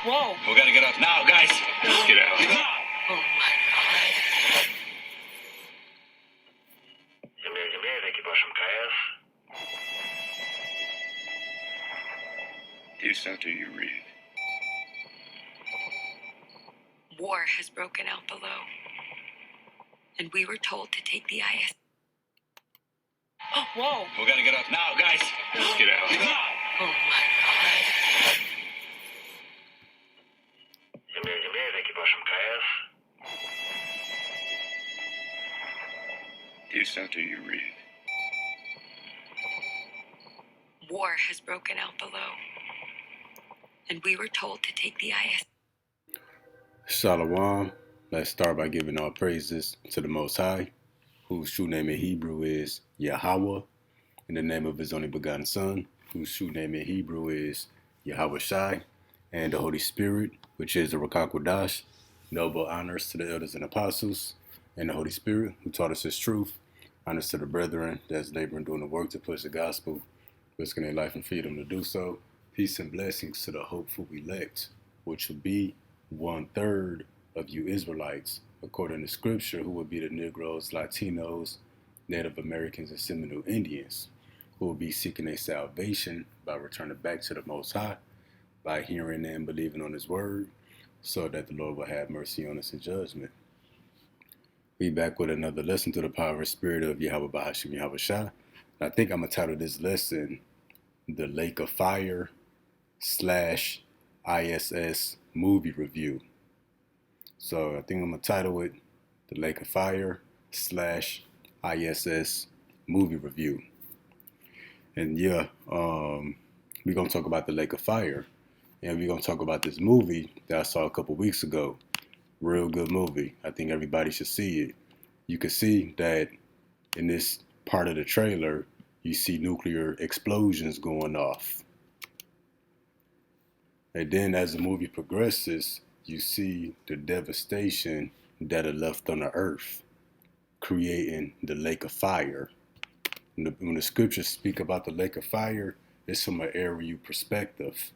Whoa. We gotta get up now, guys. Let's get out. Oh my God. Земля, экипаж МКС. Here's after you read. War has broken out below. And we were told to take the ISS. Oh, whoa. We gotta get up now, guys. Let's get out. Oh my God. Земля, экипаж МКС. Here's after you read. War has broken out below. And we were told to take the ISS. Shalom. Let's start by giving all praises to the Most High, whose true name in Hebrew is Yahweh, in the name of his only begotten Son, whose true name in Hebrew is Yahweh Shai, and the Holy Spirit, which is the Ruach HaKodesh. Noble honors to the elders and apostles, and the Holy Spirit, who taught us his truth. Honors to the brethren that's laboring doing the work to push the gospel, risking their life and freedom to do so. Peace and blessings to the hopeful elect, which will be 1/3 of you Israelites, according to Scripture, who will be the Negroes, Latinos, Native Americans, and Seminole Indians, who will be seeking a salvation by returning back to the Most High, by hearing and believing on his word, so that the Lord will have mercy on us in judgment. We back with another lesson to the power and spirit of Yahweh Bahashim Yahweh Shah. I think I'm going to title this lesson, The Lake of Fire / ISS Movie Review. So I think I'm going to title it, The Lake of Fire / ISS Movie Review. And yeah, we're going to talk about The Lake of Fire. And we're going to talk about this movie that I saw a couple weeks ago. Real good movie. I think everybody should see it. You can see that in this part of the trailer, you see nuclear explosions going off. And then as the movie progresses, you see the devastation that are left on the earth, creating the lake of fire. When the scriptures speak about the lake of fire, it's from an aerial perspective.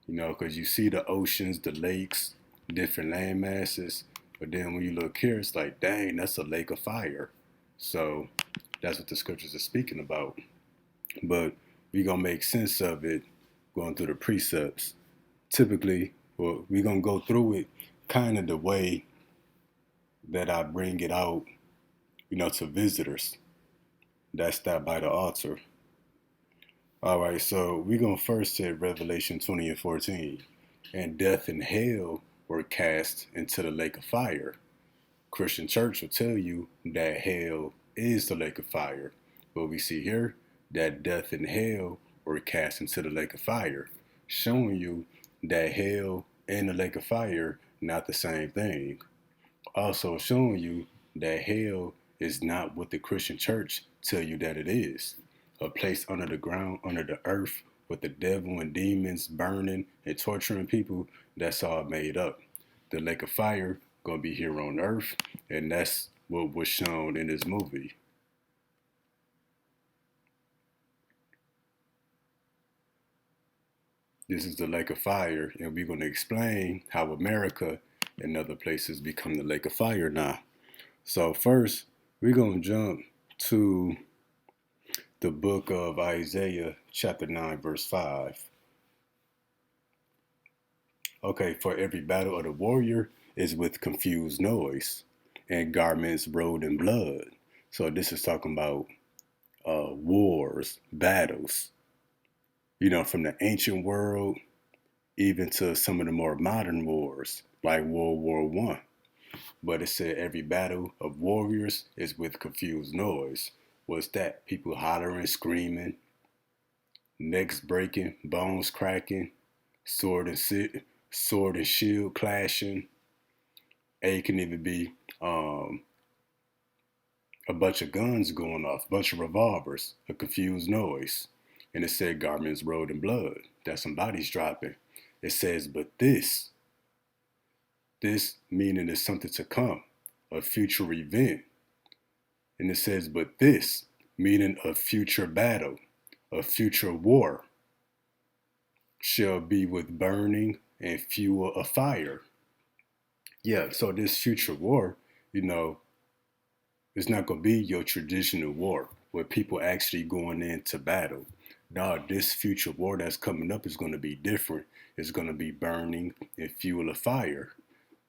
You know, because you see the oceans, the lakes, different land masses. But then when you look here, it's like, dang, that's a lake of fire. So that's what the scriptures are speaking about. But we're going to make sense of it going through the precepts. Typically, well, we're going to go through it kind of the way that I bring it out, you know, to visitors that stop by the altar. All right, so we're going to first hit Revelation 20 and 14. And death and hell were cast into the lake of fire. Christian church will tell you that hell is the lake of fire. But we see here that death and hell were cast into the lake of fire, showing you that hell and the lake of fire not the same thing. Also showing you that hell is not what the Christian church tell you that it is. A place under the ground, under the earth, with the devil and demons burning and torturing people. That's all made up. The lake of fire gonna be here on earth, and that's what was shown in this movie. This is the lake of fire, and we're gonna explain how America and other places become the lake of fire now. So first, we're gonna jump to the book of Isaiah, chapter 9, verse 5. Okay, for every battle of the warrior is with confused noise and garments rolled in blood. So this is talking about wars, battles, you know, from the ancient world, even to some of the more modern wars, like World War I. But it said every battle of warriors is with confused noise. What's that? People hollering, screaming, necks breaking, bones cracking, sword and shield clashing. It can even be a bunch of guns going off, a bunch of revolvers, a confused noise. And it said garments rolled in blood. That some bodies dropping. It says, but this meaning is something to come, a future event. And it says, but this, meaning a future battle, a future war. shall be with burning and fuel of fire. Yeah, so this future war, you know, it's not going to be your traditional war where people actually going into battle. No, this future war that's coming up is going to be different. It's going to be burning and fuel of fire.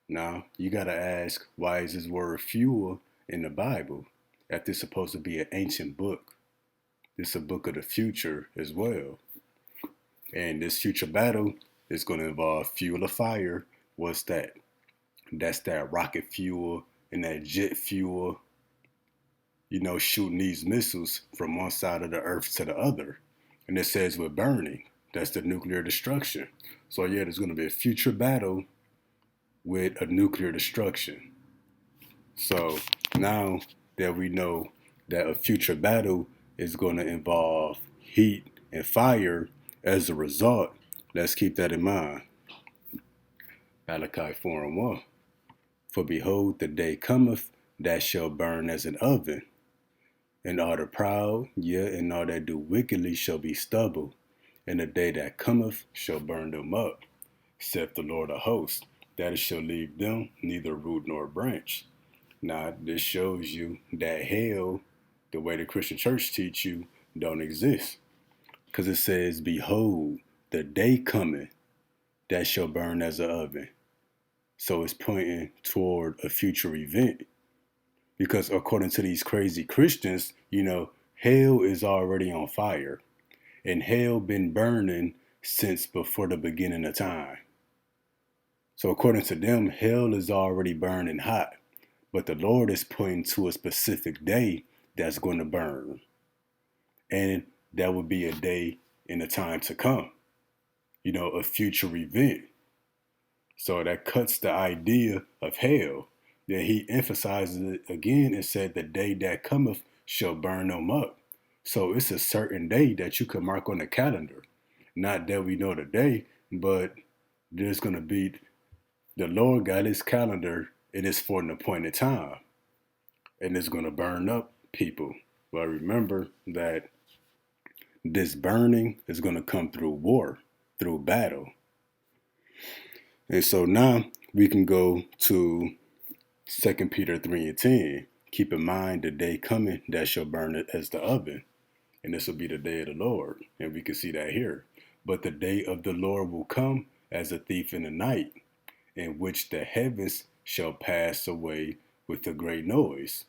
Now, you got to ask, why is this word fuel in the Bible? That this is supposed to be an ancient book. This is a book of the future as well. And this future battle is going to involve fuel of fire. What's that? That's that rocket fuel and that jet fuel, shooting these missiles from one side of the earth to the other. And it says with burning, that's the nuclear destruction. So, yeah, there's going to be a future battle with a nuclear destruction. So, now that we know that a future battle is going to involve heat and fire as a result, let's keep that in mind. Malachi 4:1. For behold, the day cometh that shall burn as an oven, and all the proud, yea, and all that do wickedly shall be stubble, and the day that cometh shall burn them up, saith the Lord of hosts, that it shall leave them neither root nor branch. Now, this shows you that hell, the way the Christian church teach you, don't exist. Because it says, behold, the day cometh that shall burn as an oven. So it's pointing toward a future event. Because according to these crazy Christians, hell is already on fire. And hell been burning since before the beginning of time. So according to them, hell is already burning hot. But the Lord is pointing to a specific day that's going to burn. And that would be a day in the time to come. A future event. So that cuts the idea of hell. Then he emphasizes it again and said, the day that cometh shall burn them up. So it's a certain day that you can mark on the calendar. Not that we know the day, but there's going to be, the Lord got his calendar and it's for an appointed time. And it's going to burn up people. But remember that this burning is going to come through war, through battle. And so now we can go to 2 Peter 3:10. Keep in mind the day coming that shall burn it as the oven. And this will be the day of the Lord. And we can see that here. But the day of the Lord will come as a thief in the night, in which the heavens shall pass away with a great noise.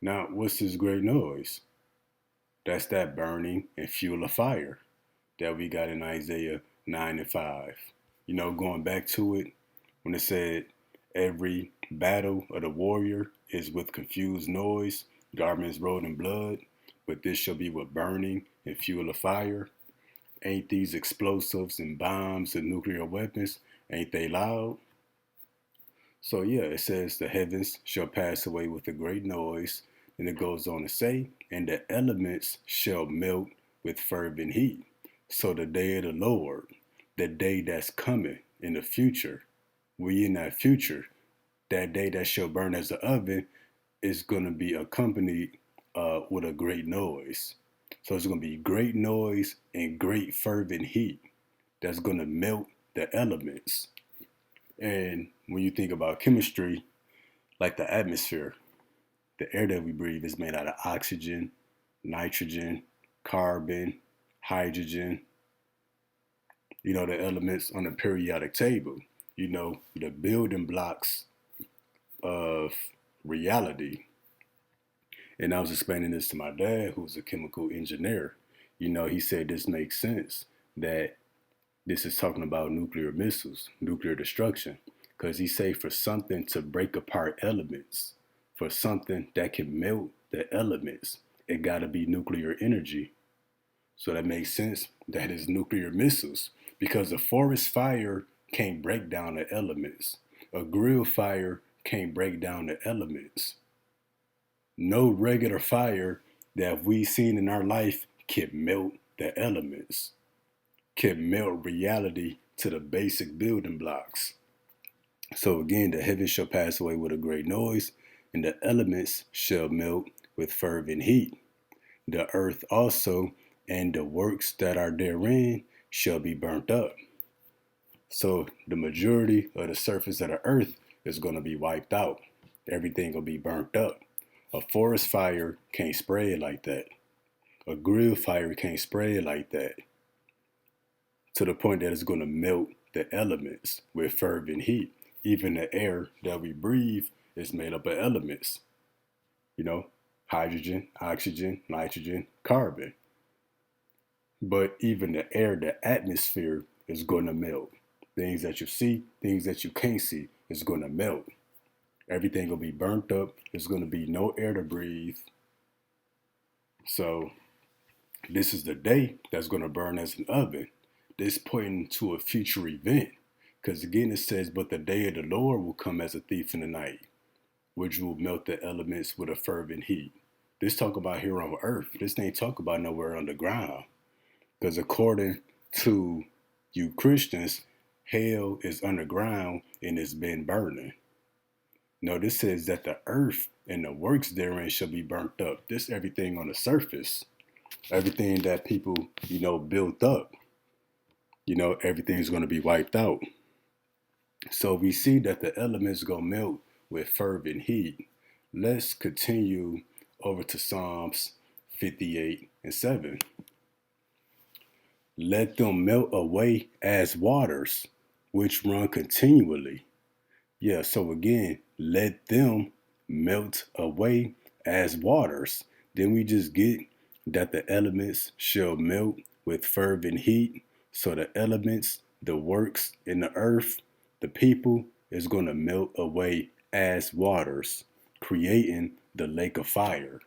Now, what's this great noise? That's that burning and fuel of fire that we got in Isaiah 9:5. Going back to it, when it said every battle of the warrior is with confused noise, garments rolled in blood, but this shall be with burning and fuel of fire. Ain't these explosives and bombs and nuclear weapons, ain't they loud? So yeah, it says the heavens shall pass away with a great noise. And it goes on to say, and the elements shall melt with fervent heat. So the day of the Lord, the day that's coming in the future, we in that future, that day that shall burn as an oven is going to be accompanied with a great noise. So it's going to be great noise and great fervent heat that's going to melt the elements. And when you think about chemistry, like the atmosphere, the air that we breathe is made out of oxygen, nitrogen, carbon, hydrogen, the elements on the periodic table, the building blocks of reality. And I was explaining this to my dad, who's a chemical engineer. He said this makes sense, that this is talking about nuclear missiles, nuclear destruction. Because he said for something to break apart elements, for something that can melt the elements, it got to be nuclear energy. So that makes sense that is nuclear missiles. Because a forest fire can't break down the elements. A grill fire can't break down the elements. No regular fire that we've seen in our life can melt the elements, can melt reality to the basic building blocks. So again, the heavens shall pass away with a great noise, and the elements shall melt with fervent heat. The earth also and the works that are therein shall be burnt up. So the majority of the surface of the earth is going to be wiped out. Everything will be burnt up. A forest fire can't spread like that. A grill fire can't spread like that, to the point that it's going to melt the elements with fervent heat. Even the air that we breathe is made up of elements, you know, hydrogen, oxygen, nitrogen, carbon. But even the air, the atmosphere is going to melt. Things that you see, things that you can't see is going to melt. Everything will be burnt up. There's going to be no air to breathe. So this is the day that's going to burn as an oven. This pointing to a future event. Because again, it says, but the day of the Lord will come as a thief in the night, which will melt the elements with a fervent heat. This talk about here on earth. This ain't talk about nowhere underground. Because according to you Christians, hell is underground and it's been burning. No, this says that the earth and the works therein shall be burnt up. This everything on the surface. Everything that people, built up, everything's going to be wiped out. So we see that the elements go melt with fervent heat. Let's continue over to Psalms 58 and 7. Let them melt away as waters, which run continually. Yeah, so again, let them melt away as waters. Then we just get that the elements shall melt with fervent heat. So the elements, the works in the earth, the people is going to melt away as waters, creating the lake of fire.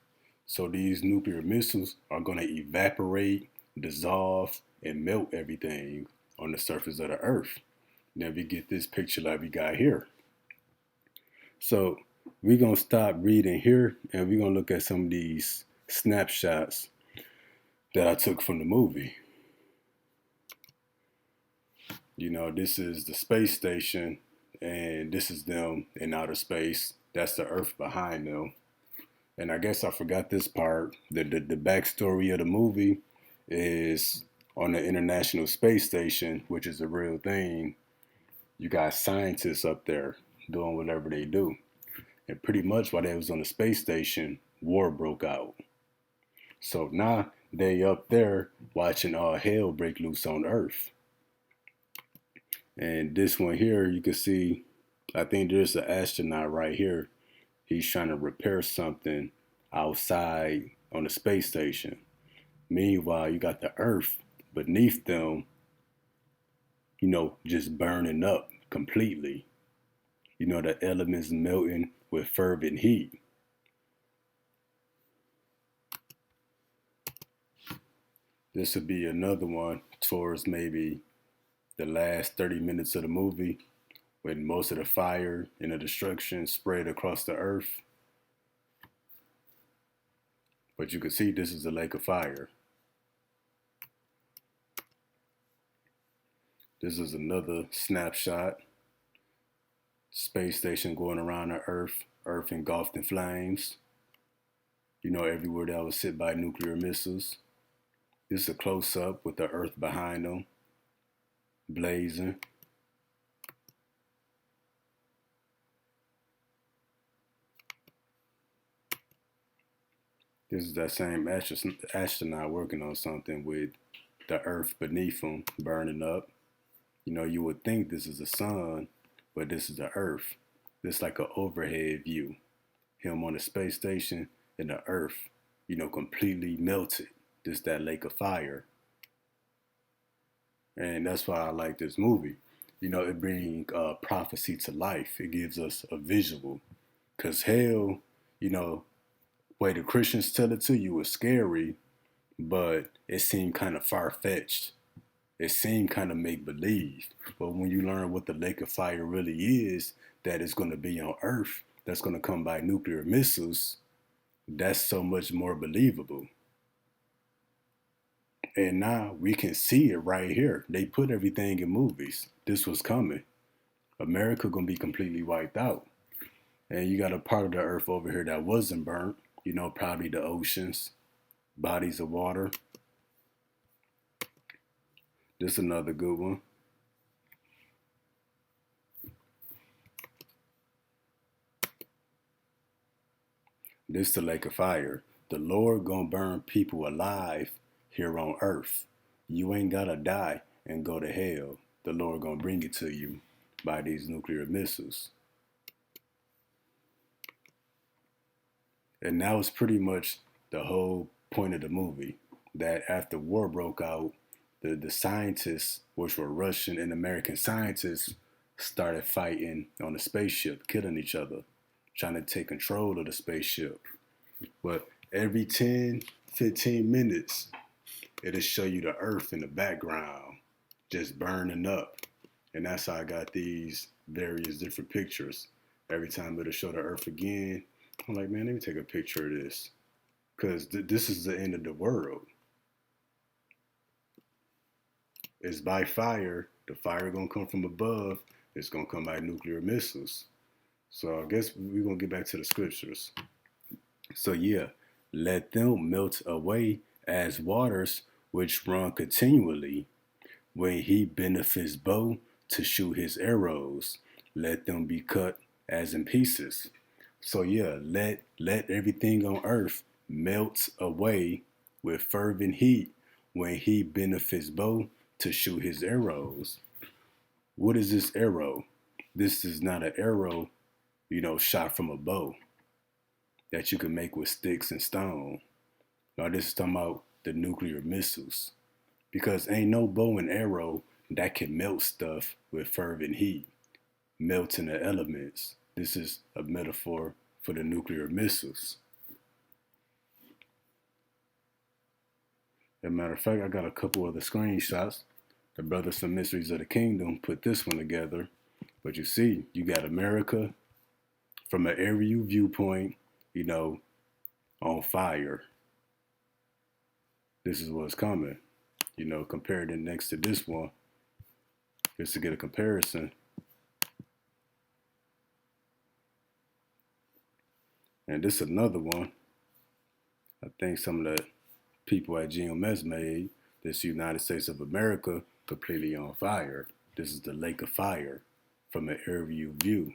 So these nuclear missiles are going to evaporate, dissolve, and melt everything on the surface of the earth. Now we get this picture like we got here. So we're going to stop reading here and we're going to look at some of these snapshots that I took from the movie. This is the space station and this is them in outer space. That's the earth behind them. And I guess I forgot this part. The backstory of the movie is on the International Space Station, which is a real thing. You got scientists up there doing whatever they do. And pretty much while they was on the space station, war broke out. So now they up there watching all hell break loose on Earth. And this one here, you can see, I think there's an astronaut right here. He's trying to repair something outside on the space station. Meanwhile, you got the Earth beneath them, just burning up completely. The elements melting with fervent heat. This would be another one towards maybe the last 30 minutes of the movie when most of the fire and the destruction spread across the earth. But you can see this is a lake of fire. This is another snapshot. Space station going around the earth, earth engulfed in flames. Everywhere that was hit by nuclear missiles. This is a close-up with the earth behind them, blazing. This is that same astronaut working on something with the earth beneath him burning up. You would think this is the sun, but this is the earth. This is like an overhead view. Him on the space station and the earth, completely melted. This that lake of fire. And that's why I like this movie. It brings prophecy to life. It gives us a visual. Because hell, way the Christians tell it to you is scary, but it seemed kind of far-fetched. It seemed kind of make-believe. But when you learn what the lake of fire really is, that it's going to be on Earth, that's going to come by nuclear missiles, that's so much more believable. And now we can see it right here. They put everything in movies. This was coming. America going to be completely wiped out. And you got a part of the earth over here that wasn't burnt. Probably the oceans, bodies of water. This is another good one. This the lake of fire. The Lord gonna burn people alive here on earth. You ain't gotta die and go to hell. The Lord gonna bring it to you by these nuclear missiles. And that was pretty much the whole point of the movie. That after war broke out, the scientists, which were Russian and American scientists, started fighting on the spaceship, killing each other, trying to take control of the spaceship. But every 10, 15 minutes, it'll show you the earth in the background just burning up. And that's how I got these various different pictures. Every time it'll show the earth again, I'm like, man, let me take a picture of this. Because this is the end of the world. It's by fire. The fire gonna come from above. It's gonna come by nuclear missiles. So I guess we're gonna get back to the scriptures. So yeah, let them melt away as waters which run continually. When he bendeth his bow to shoot his arrows, let them be cut as in pieces. So yeah, let everything on earth melt away with fervent heat when he bendeth his bow to shoot his arrows. What is this arrow? This is not an arrow, shot from a bow that you can make with sticks and stone. No, this is talking about the nuclear missiles. Because ain't no bow and arrow that can melt stuff with fervent heat, melting the elements. This is a metaphor for the nuclear missiles. As a matter of fact, I got a couple other screenshots. The Brothers from Mysteries of the Kingdom put this one together. But you see, you got America from an aerial viewpoint, on fire. This is what's coming. Compared it next to this one, just to get a comparison. And this is another one. I think some of the people at GMS made this United States of America completely on fire. This is the lake of fire from an aerial view.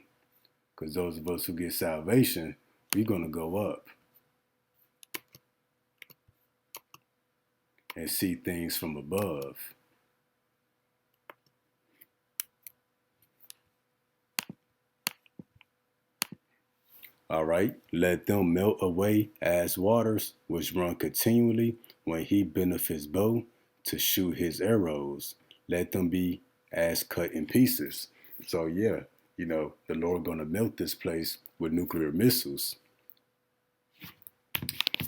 Because those of us who get salvation, we're going to go up and see things from above. All right, let them melt away as waters which run continually when he bendeth his bow to shoot his arrows. Let them be as cut in pieces. So yeah, the Lord gonna melt this place with nuclear missiles.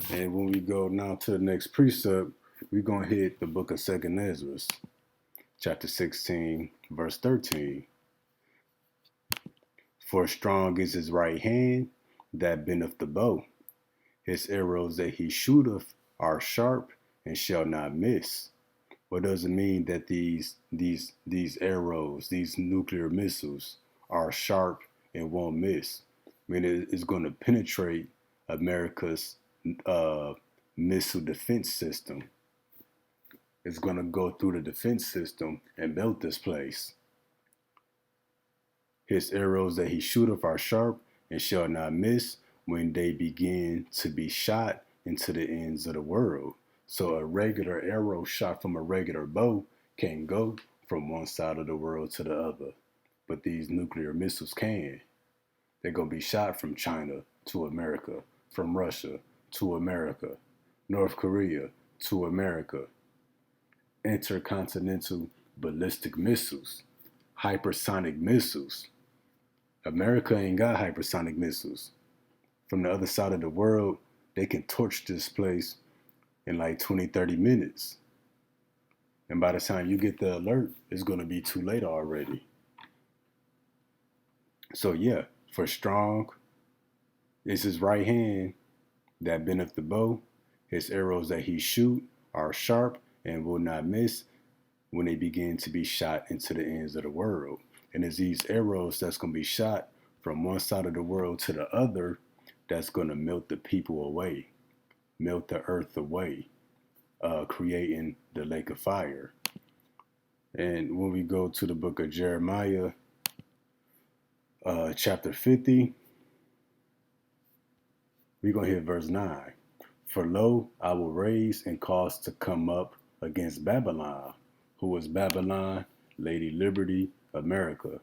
And when we go now to the next precept, we're gonna hit the book of 2nd Ezra, chapter 16, verse 13. For strong is his right hand that bendeth the bow. His arrows that he shooteth are sharp and shall not miss. What does it mean that these arrows, these nuclear missiles, are sharp and won't miss? I mean, it's going to penetrate America's missile defense system. It's going to go through the defense system and melt this place. His arrows that he shooteth are sharp and shall not miss when they begin to be shot into the ends of the world. So a regular arrow shot from a regular bow can go from one side of the world to the other. But these nuclear missiles can. They're going to be shot from China to America, from Russia to America, North Korea to America. Intercontinental ballistic missiles, hypersonic missiles. America ain't got hypersonic missiles. From the other side of the world, they can torch this place in like 20, 30 minutes. And by the time you get the alert, it's going to be too late already. So yeah, for strong is his right hand that bendeth the bow. His arrows that he shoot are sharp and will not miss when they begin to be shot into the ends of the world. And it's these arrows that's going to be shot from one side of the world to the other that's going to melt the people away, melt the earth away, creating the lake of fire. And when we go to the book of Jeremiah, chapter 50, We're going to hit verse 9. For lo, I will raise and cause to come up against Babylon. Who is Babylon? Lady Liberty, America.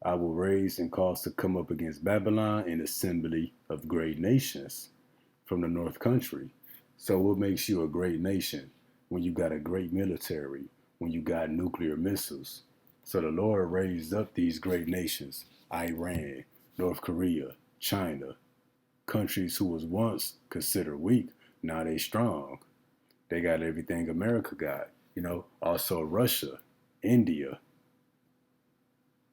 I will raise and cause to come up against Babylon an assembly of great nations from the north country. So what makes you a great nation? When you got a great military, when you got nuclear missiles. So the Lord raised up these great nations, Iran, North Korea, China, countries who was once considered weak, now they strong. They got everything America got, also Russia, India.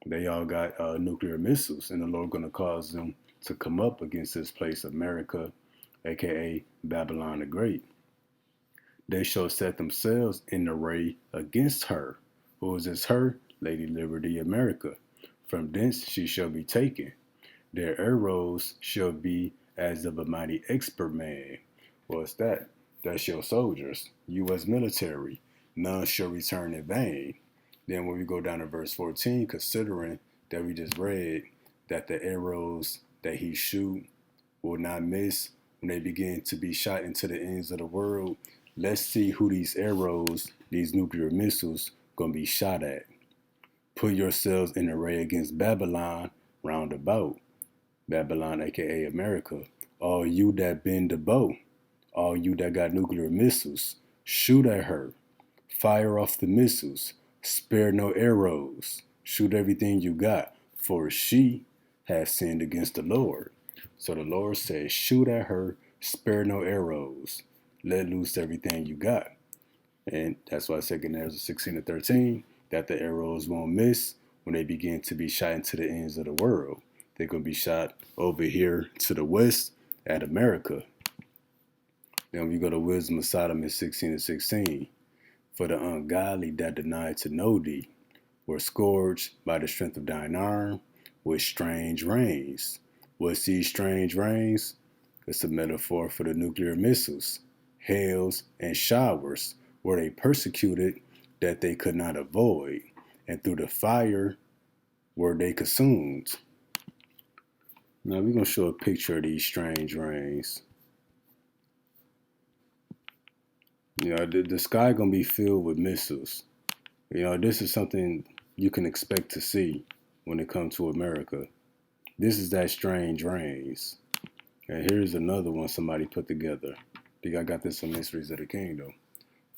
They all got nuclear missiles, and the Lord going to cause them to come up against this place, America, aka Babylon the Great. They shall set themselves in array against her. Who is this her? Lady Liberty, America. From thence she shall be taken. Their arrows shall be as of a mighty expert man. What's that? That's your soldiers, U.S. military. None shall return in vain. Then when we go down to verse 14, considering that we just read that the arrows that he shoot will not miss when they begin to be shot into the ends of the world, let's see who these arrows, these nuclear missiles, gonna be shot at. Put yourselves in array against Babylon round about. Babylon, aka America. All you that bend the bow, all you that got nuclear missiles, shoot at her. Fire off the missiles. Spare no arrows. Shoot everything you got, for she has sinned against the Lord. So the Lord says, shoot at her, spare no arrows. Let loose everything you got. And that's why I said in Ezra 16 to 13, that the arrows won't miss when they begin to be shot into the ends of the world. They're going to be shot over here to the west at America. Then we go to Wisdom of Solomon 16 to 16. For the ungodly that denied to know thee were scourged by the strength of thine arm with strange rains. What's these strange rains? It's a metaphor for the nuclear missiles, hails, and showers, where they persecuted that they could not avoid, and through the fire were they consumed. Now we're going to show a picture of these strange rains. The sky going to be filled with missiles. This is something you can expect to see when it comes to America. This is that strange rains. And here's another one somebody put together. I think I got this from Mysteries of the Kingdom.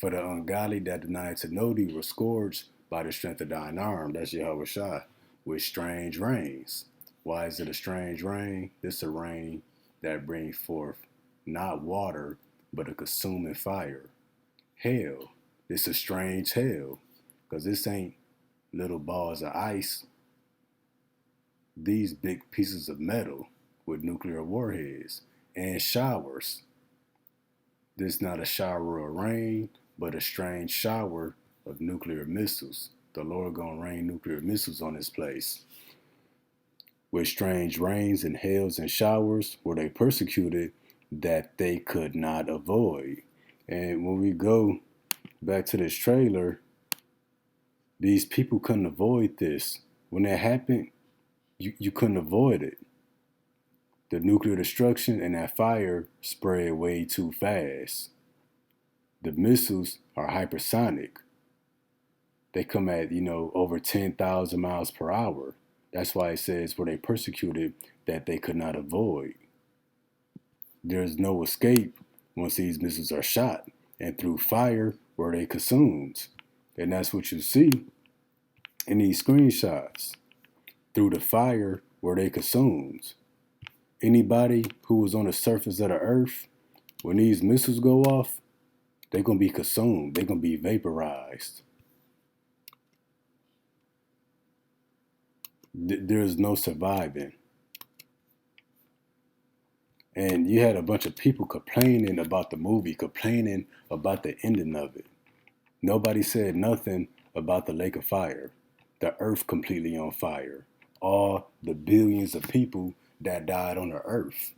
For the ungodly that denied to know thee were scourged by the strength of thine arm. That's Yahweh Shai. With strange rains. Why is it a strange rain? This is a rain that brings forth not water, but a consuming fire. Hail. It's a strange hail. Because this ain't little balls of ice. These big pieces of metal with nuclear warheads. And showers. This is not a shower of rain, but a strange shower of nuclear missiles. The Lord gonna rain nuclear missiles on this place. With strange rains and hails and showers were they persecuted that they could not avoid. And when we go back to this trailer, these people couldn't avoid this. When that happened, you couldn't avoid it. The nuclear destruction and that fire spread way too fast. The missiles are hypersonic. They come at, over 10,000 miles per hour. That's why it says were they persecuted that they could not avoid. There's no escape once these missiles are shot. And through fire were they consumed. And that's what you see in these screenshots. Through the fire were they consumed. Anybody who was on the surface of the earth, when these missiles go off, they're going to be consumed. They're going to be vaporized. There's no surviving. And you had a bunch of people complaining about the movie, complaining about the ending of it. Nobody said nothing about the lake of fire, the earth completely on fire, all the billions of people that died on the earth.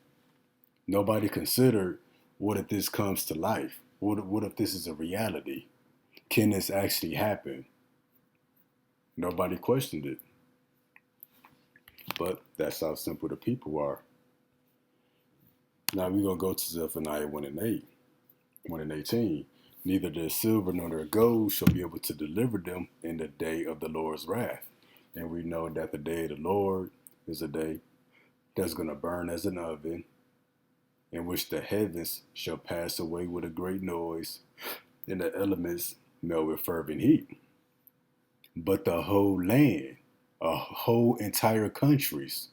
Nobody considered, what if this comes to life? What if this is a reality? Can this actually happen? Nobody questioned it. But that's how simple the people are. Now we're going to go to Zephaniah 1 and 8, 1 and 18. Neither their silver nor their gold shall be able to deliver them in the day of the Lord's wrath. And we know that the day of the Lord is a day that's going to burn as an oven, in which the heavens shall pass away with a great noise, and the elements melt with fervent heat. But the whole land, whole entire countries,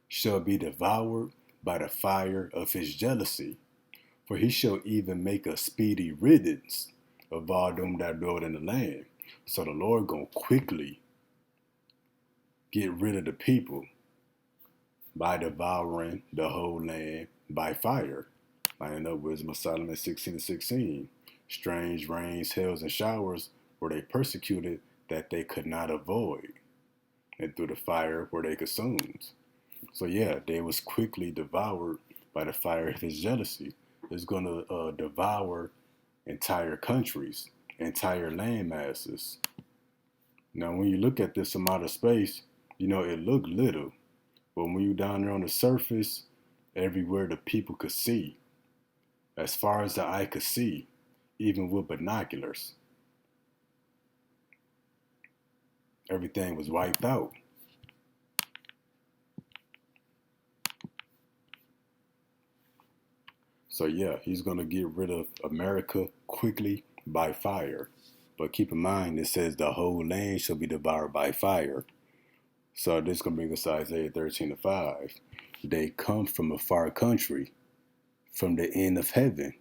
shall be devoured by the fire of his jealousy. For he shall even make a speedy riddance of all them that dwell in the land. So the Lord gonna quickly get rid of the people by devouring the whole land by fire. Lining up Wisdom of Solomon 16:16. Strange rains, hails, and showers were they persecuted that they could not avoid, and through the fire were they consumed. So yeah, they was quickly devoured by the fire of his jealousy. It's gonna devour entire countries, entire land masses. Now, when you look at this amount of space, it looked little, but when you down there on the surface, everywhere the people could see, as far as the eye could see, even with binoculars, everything was wiped out. So yeah, he's gonna get rid of America quickly by fire. But keep in mind, it says the whole land shall be devoured by fire. So this is gonna bring us to Isaiah 13:5. They come from a far country, from the end of heaven,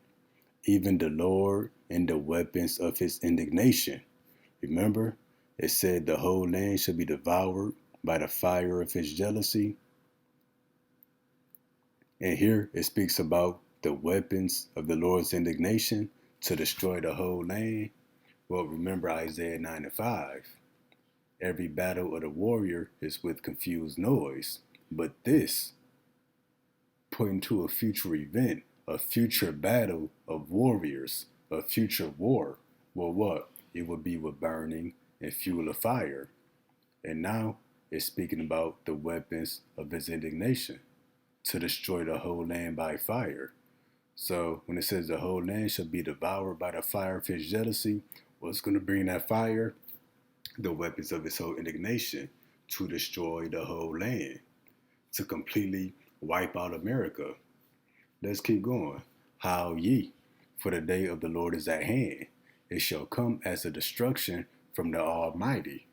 even the Lord and the weapons of his indignation. Remember, it said the whole land shall be devoured by the fire of his jealousy. And here it speaks about the weapons of the Lord's indignation to destroy the whole land. Well, remember Isaiah 9:5. Every battle of the warrior is with confused noise. But this, pointing to a future event, a future battle of warriors, a future war. Well, what? It would be with burning and fuel of fire. And now it's speaking about the weapons of his indignation to destroy the whole land by fire. So when it says the whole land shall be devoured by the fire of his jealousy, what's going to bring that fire? The weapons of his whole indignation to destroy the whole land, to completely wipe out America. Let's keep going. How ye, for the day of the Lord is at hand. It shall come as a destruction from the Almighty.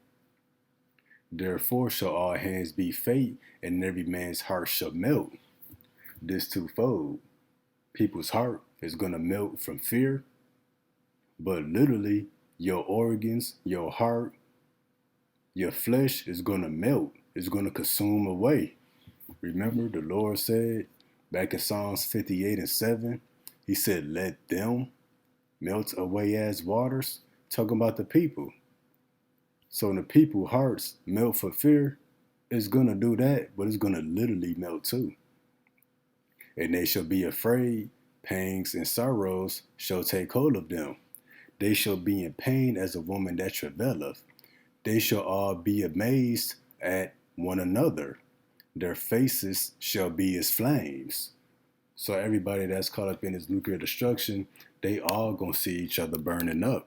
Therefore shall all hands be faint, and every man's heart shall melt. This twofold. People's heart is going to melt from fear, but literally your organs, your heart, your flesh is going to melt. It's going to consume away. Remember, the Lord said back in Psalms 58:7, he said, let them melt away as waters, talking about the people. So when the people's hearts melt for fear, it's going to do that, but it's going to literally melt too. And they shall be afraid, pangs and sorrows shall take hold of them. They shall be in pain as a woman that travaileth. They shall all be amazed at one another. Their faces shall be as flames. So everybody that's caught up in this nuclear destruction, they all gonna see each other burning up.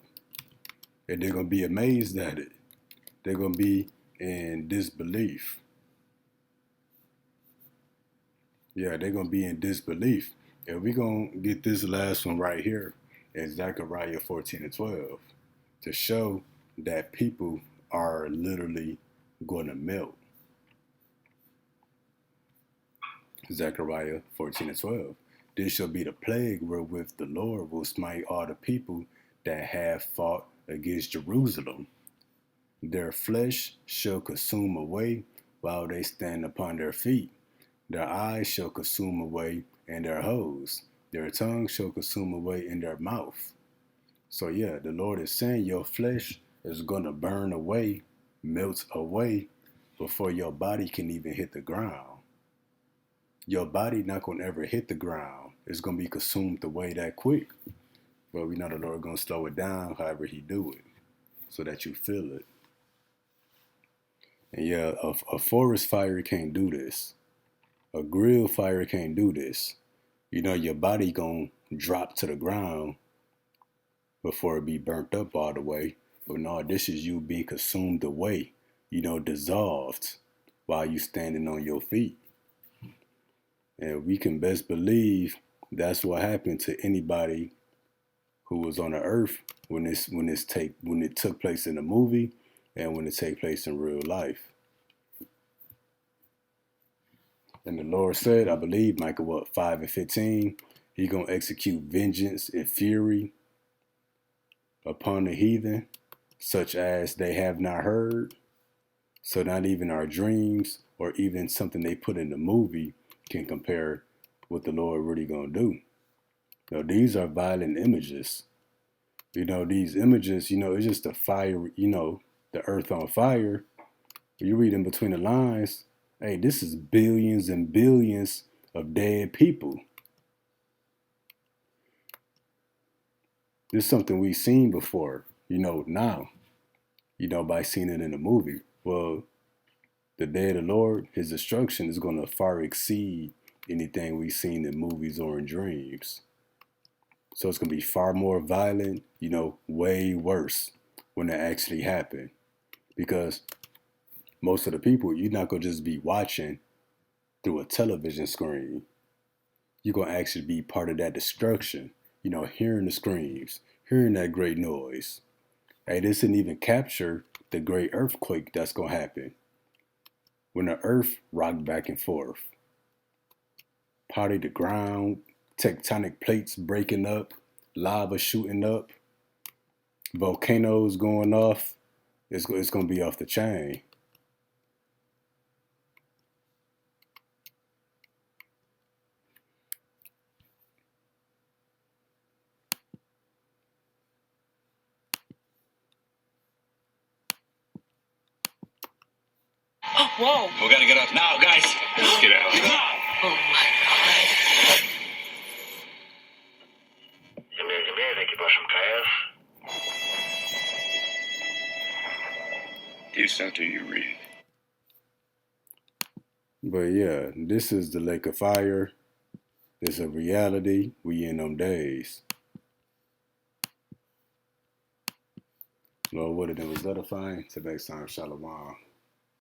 And they're gonna be amazed at it. They're gonna be in disbelief. Yeah, they're gonna be in disbelief. And we're gonna get this last one right here in Zechariah 14:12 to show that people are literally gonna melt. Zechariah 14:12. This shall be the plague wherewith the Lord will smite all the people that have fought against Jerusalem. Their flesh shall consume away while they stand upon their feet. Their eyes shall consume away in their holes. Their tongue shall consume away in their mouth. So yeah, the Lord is saying your flesh is going to burn away, melt away before your body can even hit the ground. Your body not going to ever hit the ground. It's going to be consumed away that quick. But we know the Lord going to slow it down however he do it so that you feel it. And yeah, a forest fire can't do this. A grill fire can't do this. Your body gonna drop to the ground before it be burnt up all the way. But no, this is you being consumed away, dissolved while you standing on your feet. And we can best believe that's what happened to anybody who was on the earth when it took place in the movie and when it take place in real life. And the Lord said, I believe, Micah 5:15, He gonna execute vengeance and fury upon the heathen, such as they have not heard. So not even our dreams or even something they put in the movie can compare what the Lord really gonna do. These are violent images. These images, it's just the fire, the earth on fire. You read in between the lines, hey, this is billions and billions of dead people. This is something we've seen before, now, by seeing it in a movie. Well, the day of the Lord, His destruction is going to far exceed anything we've seen in movies or in dreams. So it's going to be far more violent, way worse when it actually happened. Because most of the people, you're not going to just be watching through a television screen. You're going to actually be part of that destruction, hearing the screams, hearing that great noise. Hey, this didn't even capture the great earthquake that's going to happen when the earth rocked back and forth. Part of the ground, tectonic plates breaking up, lava shooting up, volcanoes going off. It's going to be off the chain. Oh, whoa. We gotta get up now, guys. Let's get out. Oh, my God. Земля, это экипаж МКС. Houston, do you read? But yeah, this is the lake of fire. It's a reality. We in them days. Lord, what it was edifying. Till next time, Shalom.